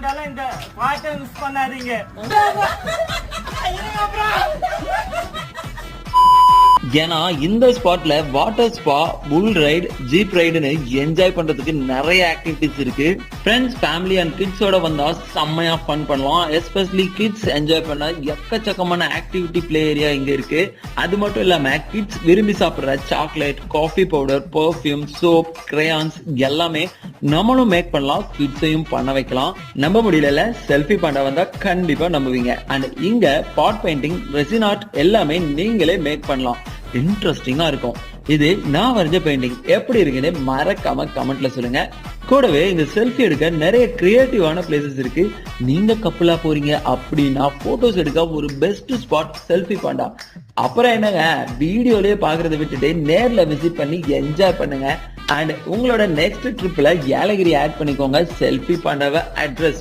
இருந்தாலும் இந்த பாட்டை மிஸ் பண்ணாதீங்க. ஏன்னா இந்த ஸ்பாட்ல வாட்டர் ஸ்பா, புல் ரைடு, ஜீப் ரைடுன்னு என்ஜாய் பண்றதுக்கு நிறைய ஆக்டிவிட்டிஸ் இருக்கு. ஃப்ரெண்ட்ஸ், ஃபேமிலி அண்ட் கிட்ஸோட வந்தா செம்மையா ஃபன் பண்ணலாம். எஸ்பெஷலி கிட்ஸ் என்ஜாய் பண்ண எக்கச்சக்கமான ஆக்டிவிட்டி பிளே ஏரியா இங்க இருக்கு. அது மட்டும் இல்லாம கிட்ஸ் விரும்பி சாப்பிடுற chocolate, coffee powder, perfume, soap, crayons எல்லாமே நம்மளும் மேக் பண்ணலாம். கிட்ஸையும் பண்ண வைக்கலாம். நம்ப முடியல, செல்ஃபி பண்ண வந்தா கண்டிப்பா நம்புவீங்க. அண்ட் இங்க பாட் பெயிண்டிங், ரெசின் ஆர்ட் எல்லாமே நீங்களே மேக் பண்ணலாம். இன்ட்ரெஸ்டிங்கா இருக்கும். இது நான் வரைஞ்ச பெயிண்டிங் எப்படி இருக்குன்னு மறக்காம கமெண்ட்ல சொல்லுங்க. கூடவே இந்த செல்ஃபி எடுக்க நிறைய கிரியேட்டிவான பிளேசஸ் இருக்கு. நீங்க கப்பலா போறீங்க அப்படின்னா போட்டோஸ் எடுக்க ஒரு பெஸ்ட் ஸ்பாட் செல்ஃபி பாண்டா. அப்புறம் என்னங்க, வீடியோலயே பாக்குறத விட்டுட்டு நேர்ல விசிட் பண்ணி என்ஜாய் பண்ணுங்க. அண்ட் உங்களோட நெக்ஸ்ட் ட்ரிப்ல ஏலகிரி ஆட் பண்ணிக்கோங்க. செல்ஃபி பாண்டாவை அட்ரஸ்